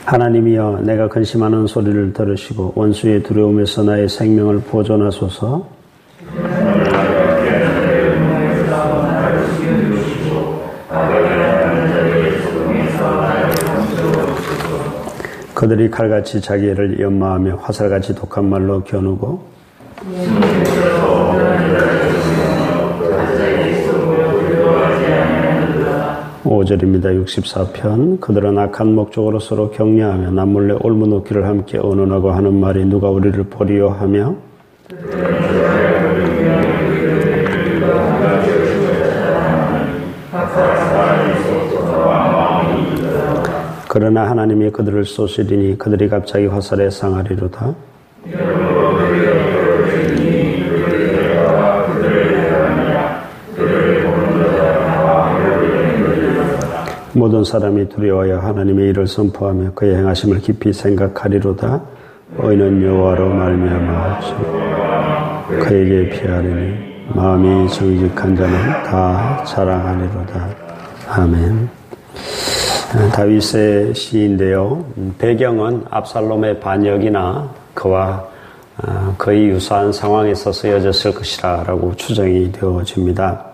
하나님이여 내가 근심하는 소리를 들으시고 원수의 두려움에서 나의 생명을 보존하소서. 그들이 칼같이 자기 애를 연마하며 화살같이 독한 말로 겨누고 (5절입니다) 64편 그들은 악한 목적으로 서로 격려하며 남몰래 올무놓기를 함께 언언하고 하는 말이 누가 우리를 보리요 하며 그러나 하나님이 그들을 쏘시리니 그들이 갑자기 화살에 상하리로다. 모든 사람이 두려워하여 하나님의 일을 선포하며 그의 행하심을 깊이 생각하리로다. 의인은 여호와로 말미암아 그에게 피하리니 마음이 정직한 자는 다 자랑하리로다. 아멘. 다윗의 시인데요. 배경은 압살롬의 반역이나 그와 거의 유사한 상황에서 쓰여졌을 것이라 라고 추정이 되어집니다.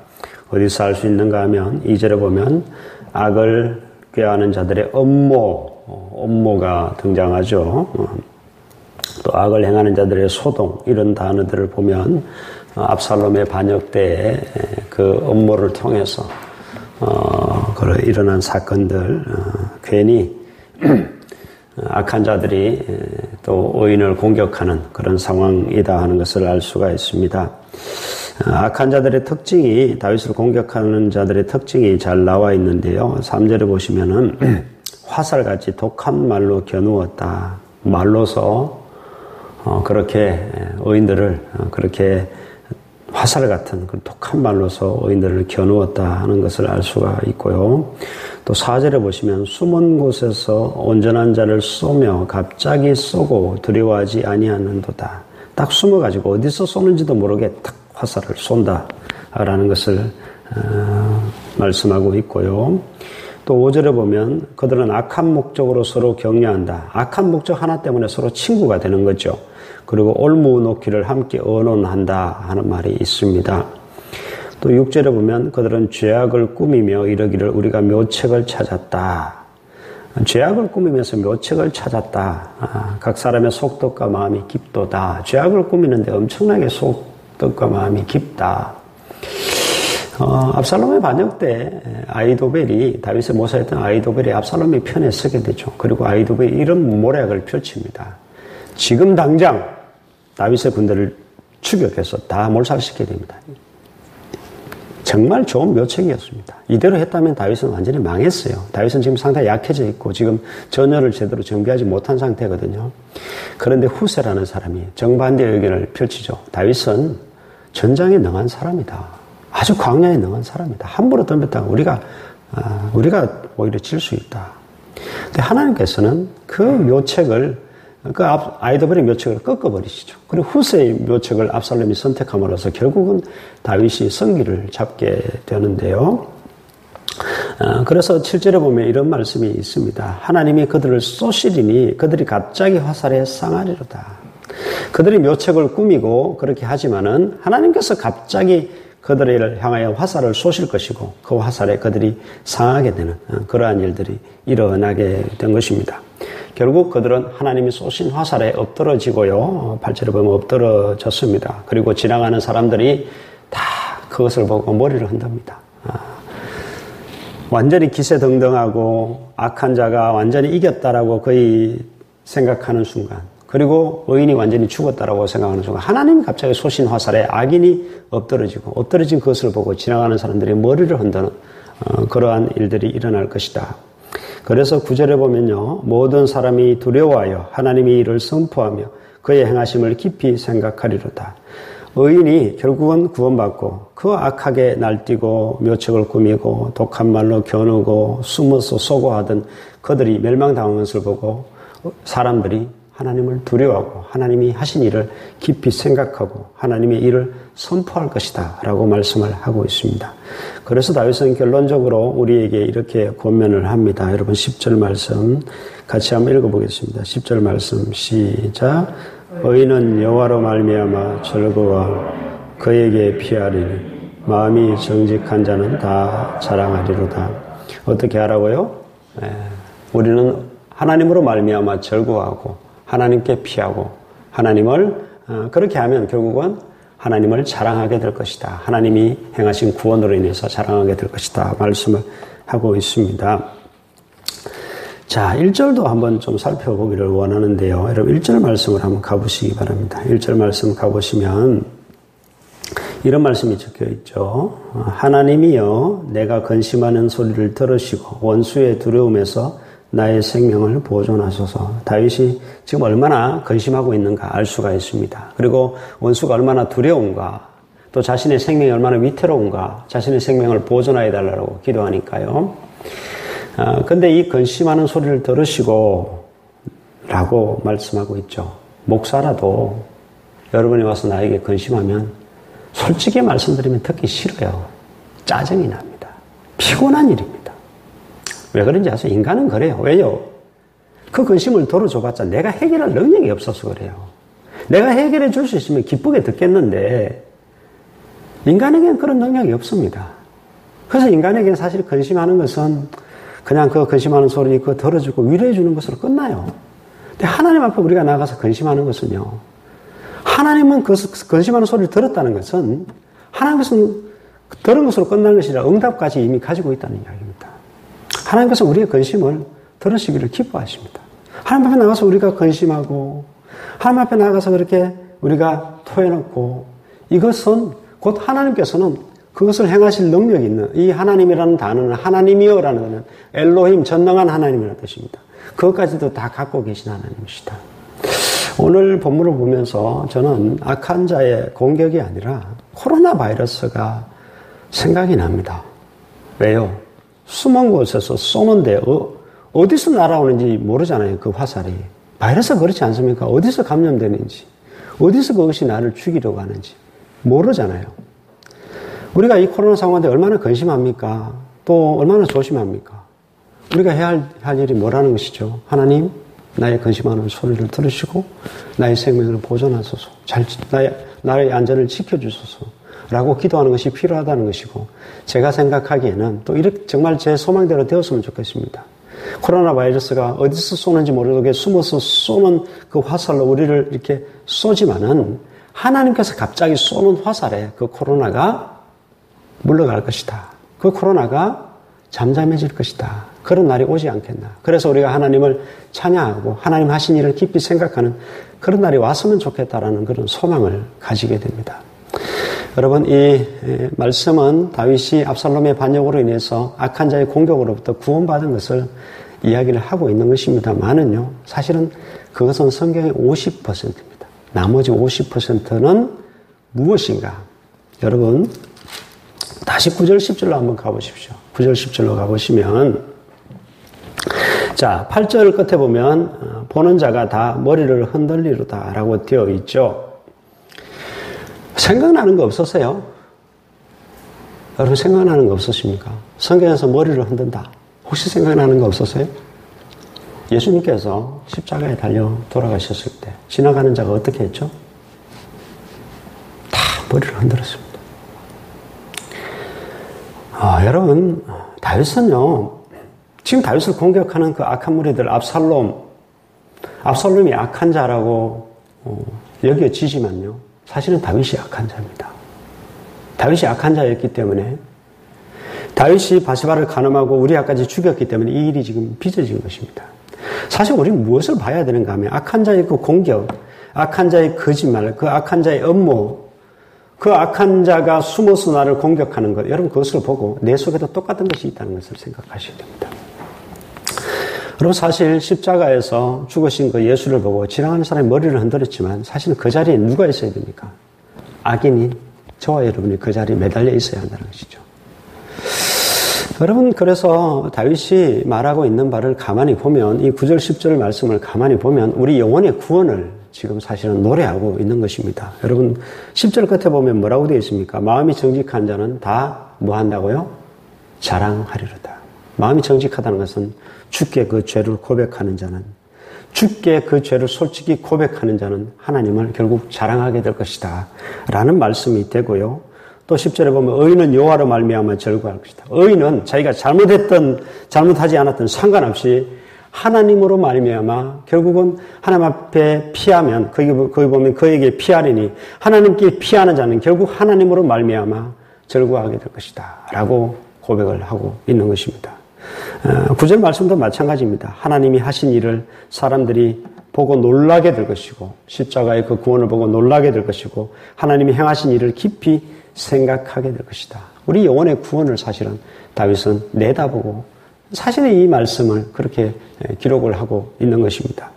어디서 알 수 있는가 하면 2절에 보면 악을 꾀하는 자들의 업모가 등장하죠. 또 악을 행하는 자들의 소동 이런 단어들을 보면 압살롬의 반역 때에 그 업모를 통해서 일어난 사건들, 괜히 악한 자들이 또 의인을 공격하는 그런 상황이다 하는 것을 알 수가 있습니다. 악한 자들의 특징이, 다윗을 공격하는 자들의 특징이 잘 나와 있는데요. 3절에 보시면은 화살같이 독한 말로 겨누었다. 말로서 그렇게 의인들을 그렇게 화살 같은 그 독한 말로서 의인들을 겨누었다 하는 것을 알 수가 있고요. 또 4절에 보시면 숨은 곳에서 온전한 자를 쏘며 갑자기 쏘고 두려워하지 아니하는도다. 딱 숨어가지고 어디서 쏘는지도 모르게 딱 화살을 쏜다라는 것을 말씀하고 있고요. 또 5절에 보면 그들은 악한 목적으로 서로 격려한다. 악한 목적 하나 때문에 서로 친구가 되는 거죠. 그리고 올무놓기를 함께 언언한다 하는 말이 있습니다. 또 6절에 보면 그들은 죄악을 꾸미며 이러기를 우리가 묘책을 찾았다. 죄악을 꾸미면서 묘책을 찾았다. 각 사람의 속뜻과 마음이 깊도다. 죄악을 꾸미는데 엄청나게 속뜻과 마음이 깊다. 압살롬의 반역 때 아히도벨이 다윗의 모사였던 아히도벨이 압살롬의 편에 서게 되죠. 그리고 아히도벨이 이런 모략을 펼칩니다. 지금 당장 다윗의 군대를 추격해서 다 몰살시켜야 됩니다. 정말 좋은 묘책이었습니다. 이대로 했다면 다윗은 완전히 망했어요. 다윗은 지금 상당히 약해져 있고 지금 전열을 제대로 정비하지 못한 상태거든요. 그런데 후세라는 사람이 정반대의 의견을 펼치죠. 다윗은 전장에 능한 사람이다. 아주 광야에 능한 사람이다. 함부로 덤볐다가 우리가 오히려 질 수 있다. 근데 하나님께서는 그 묘책을 아히도벨의 묘책을 꺾어버리시죠. 그리고 후세의 묘책을 압살롬이 선택함으로써 결국은 다윗이 승기를 잡게 되는데요. 그래서 7절에 보면 이런 말씀이 있습니다. 하나님이 그들을 쏘시리니 그들이 갑자기 화살에 상하리로다. 그들이 묘책을 꾸미고 그렇게 하지만은 하나님께서 갑자기 그들을 향하여 화살을 쏘실 것이고 그 화살에 그들이 상하게 되는 그러한 일들이 일어나게 된 것입니다. 결국 그들은 하나님이 쏘신 화살에 엎드러지고요. 8절에 보면 엎드러졌습니다. 그리고 지나가는 사람들이 다 그것을 보고 머리를 흔듭니다. 완전히 기세등등하고 악한 자가 완전히 이겼다라고 거의 생각하는 순간, 그리고 의인이 완전히 죽었다라고 생각하는 순간 하나님이 갑자기 쏘신 화살에 악인이 엎드러진 그것을 보고 지나가는 사람들이 머리를 흔드는 그러한 일들이 일어날 것이다. 그래서 9절에 보면요. 모든 사람이 두려워하여 하나님의 일을 선포하며 그의 행하심을 깊이 생각하리로다. 의인이 결국은 구원받고 그 악하게 날뛰고 묘책을 꾸미고 독한 말로 겨누고 숨어서 쏘고 하던 그들이 멸망당한 것을 보고 사람들이 하나님을 두려워하고 하나님이 하신 일을 깊이 생각하고 하나님의 일을 선포할 것이다 라고 말씀을 하고 있습니다. 그래서 다윗은 결론적으로 우리에게 이렇게 권면을 합니다. 여러분 10절 말씀 같이 한번 읽어보겠습니다. 10절 말씀 시작. 의인은 여호와로 말미암아 즐거워 그에게 피하리니 마음이 정직한 자는 다 자랑하리로다. 어떻게 하라고요? 우리는 하나님으로 말미암아 즐거워하고 하나님께 피하고 하나님을 그렇게 하면 결국은 하나님을 자랑하게 될 것이다. 하나님이 행하신 구원으로 인해서 자랑하게 될 것이다. 말씀을 하고 있습니다. 자, 1절도 한번 좀 살펴보기를 원하는데요. 여러분 1절 말씀을 한번 가보시기 바랍니다. 1절 말씀 가보시면 이런 말씀이 적혀 있죠. 하나님이여 내가 근심하는 소리를 들으시고 원수의 두려움에서 나의 생명을 보존하소서. 다윗이 지금 얼마나 근심하고 있는가 알 수가 있습니다. 그리고 원수가 얼마나 두려운가, 또 자신의 생명이 얼마나 위태로운가, 자신의 생명을 보존하여 달라고 기도하니까요. 근데 이 근심하는 소리를 들으시고 라고 말씀하고 있죠. 목사라도 여러분이 와서 나에게 근심하면 솔직히 말씀드리면 듣기 싫어요. 짜증이 납니다. 피곤한 일입니다. 왜 그런지 아세요? 인간은 그래요. 왜요? 그 근심을 덜어줘봤자 내가 해결할 능력이 없어서 그래요. 내가 해결해 줄 수 있으면 기쁘게 듣겠는데 인간에게는 그런 능력이 없습니다. 그래서 인간에게는 사실 근심하는 것은 그냥 그 근심하는 소리 그거 들어주고 위로해 주는 것으로 끝나요. 근데 하나님 앞에 우리가 나가서 근심하는 것은요. 하나님은 그 근심하는 소리를 들었다는 것은 하나님께서는 들은 것으로 끝난 것이 아니라 응답까지 이미 가지고 있다는 이야기입니다. 하나님께서 우리의 근심을 들으시기를 기뻐하십니다. 하나님 앞에 나가서 우리가 근심하고 하나님 앞에 나가서 그렇게 우리가 토해놓고 이것은 곧 하나님께서는 그것을 행하실 능력이 있는 이 하나님이라는 단어는 하나님이여라는 것은 엘로힘 전능한 하나님이라는 뜻입니다. 그것까지도 다 갖고 계신 하나님이시다. 오늘 본문을 보면서 저는 악한 자의 공격이 아니라 코로나 바이러스가 생각이 납니다. 왜요? 숨은 곳에서 쏘는데 어디서 날아오는지 모르잖아요. 그 화살이. 바이러스가 그렇지 않습니까? 어디서 감염되는지, 어디서 그것이 나를 죽이려고 하는지 모르잖아요. 우리가 이 코로나 상황인데 얼마나 근심합니까? 또 얼마나 조심합니까? 우리가 해야 할 일이 뭐라는 것이죠? 하나님, 나의 근심하는 소리를 들으시고 나의 생명을 보존하소서. 나의 안전을 지켜주소서. 라고 기도하는 것이 필요하다는 것이고, 제가 생각하기에는 또 이렇게 정말 제 소망대로 되었으면 좋겠습니다. 코로나 바이러스가 어디서 쏘는지 모르게 숨어서 쏘는 그 화살로 우리를 이렇게 쏘지만은 하나님께서 갑자기 쏘는 화살에 그 코로나가 물러갈 것이다. 그 코로나가 잠잠해질 것이다. 그런 날이 오지 않겠나. 그래서 우리가 하나님을 찬양하고 하나님 하신 일을 깊이 생각하는 그런 날이 왔으면 좋겠다라는 그런 소망을 가지게 됩니다. 여러분, 이 말씀은 다윗이 압살롬의 반역으로 인해서 악한 자의 공격으로부터 구원받은 것을 이야기를 하고 있는 것입니다만은요, 사실은 그것은 성경의 50%입니다. 나머지 50%는 무엇인가? 여러분, 다시 9절, 10절로 한번 가보십시오. 9절, 10절로 가보시면, 자, 8절 끝에 보면, 보는 자가 다 머리를 흔들리로다 라고 되어 있죠. 생각나는 거 없었어요? 여러분 생각나는 거 없으십니까? 성경에서 머리를 흔든다. 혹시 생각나는 거 없었어요? 예수님께서 십자가에 달려 돌아가셨을 때 지나가는 자가 어떻게 했죠? 다 머리를 흔들었습니다. 여러분, 다윗은요, 지금 다윗을 공격하는 그 악한 무리들, 압살롬이 악한 자라고 여겨지지만요, 사실은 다윗이 악한 자입니다. 다윗이 악한 자였기 때문에, 다윗이 바세바를 간음하고 우리아까지 죽였기 때문에 이 일이 지금 빚어진 것입니다. 사실 우리는 무엇을 봐야 되는가 하면 악한 자의 그 공격, 악한 자의 거짓말, 그 악한 자의 음모, 그 악한 자가 숨어서 나를 공격하는 것, 여러분 그것을 보고 내 속에도 똑같은 것이 있다는 것을 생각하셔야 됩니다. 그리고 사실 십자가에서 죽으신 그 예수를 보고 지나가는 사람이 머리를 흔들었지만 사실은 그 자리에 누가 있어야 됩니까? 악인이, 저와 여러분이 그 자리에 매달려 있어야 한다는 것이죠. 여러분, 그래서 다윗이 말하고 있는 바를 가만히 보면, 이 9절 10절 말씀을 가만히 보면 우리 영혼의 구원을 지금 사실은 노래하고 있는 것입니다. 여러분, 10절 끝에 보면 뭐라고 되어 있습니까? 마음이 정직한 자는 다 뭐 한다고요? 자랑하리로다. 마음이 정직하다는 것은 주께 그 죄를 고백하는 자는, 주께 그 죄를 솔직히 고백하는 자는 하나님을 결국 자랑하게 될 것이다 라는 말씀이 되고요. 또 10절에 보면 의인은 여호와로 말미암아 절구할 것이다. 의인은 자기가 잘못하지 않았던 상관없이 하나님으로 말미암아 결국은 하나님 앞에 피하면, 거기 보면 그에게 피하리니 하나님께 피하는 자는 결국 하나님으로 말미암아 절구하게 될 것이다 라고 고백을 하고 있는 것입니다. 9절 말씀도 마찬가지입니다. 하나님이 하신 일을 사람들이 보고 놀라게 될 것이고, 십자가의 그 구원을 보고 놀라게 될 것이고, 하나님이 행하신 일을 깊이 생각하게 될 것이다. 우리 영혼의 구원을 사실은 다윗은 내다보고 사실은 이 말씀을 그렇게 기록을 하고 있는 것입니다.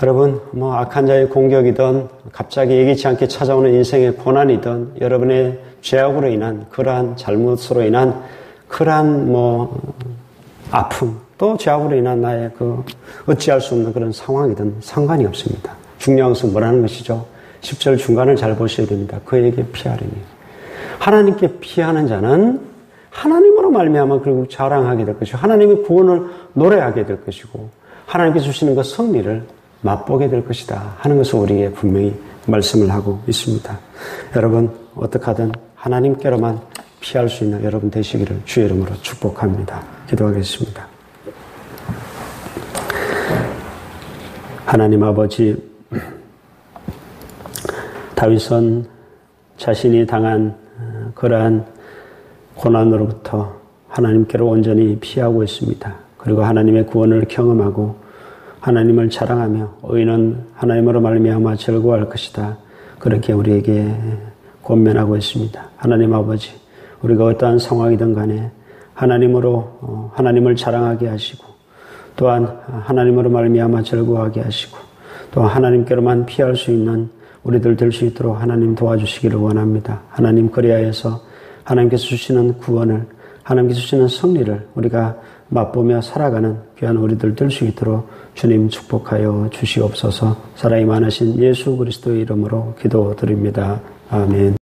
여러분, 악한 자의 공격이든 갑자기 예기치 않게 찾아오는 인생의 고난이든 여러분의 죄악으로 인한 그러한 잘못으로 인한 그러한 아픔, 또 죄악으로 인한 나의 어찌할 수 없는 그런 상황이든 상관이 없습니다. 중요한 것은 뭐라는 것이죠? 10절 중간을 잘 보셔야 됩니다. 그에게 피하리니. 하나님께 피하는 자는 하나님으로 말미암아 결국 자랑하게 될 것이고, 하나님의 구원을 노래하게 될 것이고, 하나님께 주시는 그 승리를 맛보게 될 것이다 하는 것을 우리에게 분명히 말씀을 하고 있습니다. 여러분, 어떻게 하든 하나님께로만 피할 수 있는 여러분 되시기를 주의 이름으로 축복합니다. 기도하겠습니다. 하나님 아버지, 다윗은 자신이 당한 그러한 고난으로부터 하나님께로 온전히 피하고 있습니다. 그리고 하나님의 구원을 경험하고 하나님을 자랑하며 의인은 하나님으로 말미암아 즐거워할 것이다. 그렇게 우리에게 권면하고 있습니다. 하나님 아버지, 우리가 어떠한 상황이든 간에 하나님을 자랑하게 하시고, 또한 하나님으로 말미암아 즐거워하게 하시고, 또 하나님께로만 피할 수 있는 우리들 될 수 있도록 하나님 도와주시기를 원합니다. 하나님, 그리하여서 하나님께서 주시는 구원을, 하나님께서 주시는 승리를 우리가 맛보며 살아가는 귀한 우리들 될 수 있도록 주님 축복하여 주시옵소서. 사랑이 많으신 예수 그리스도의 이름으로 기도드립니다. 아멘.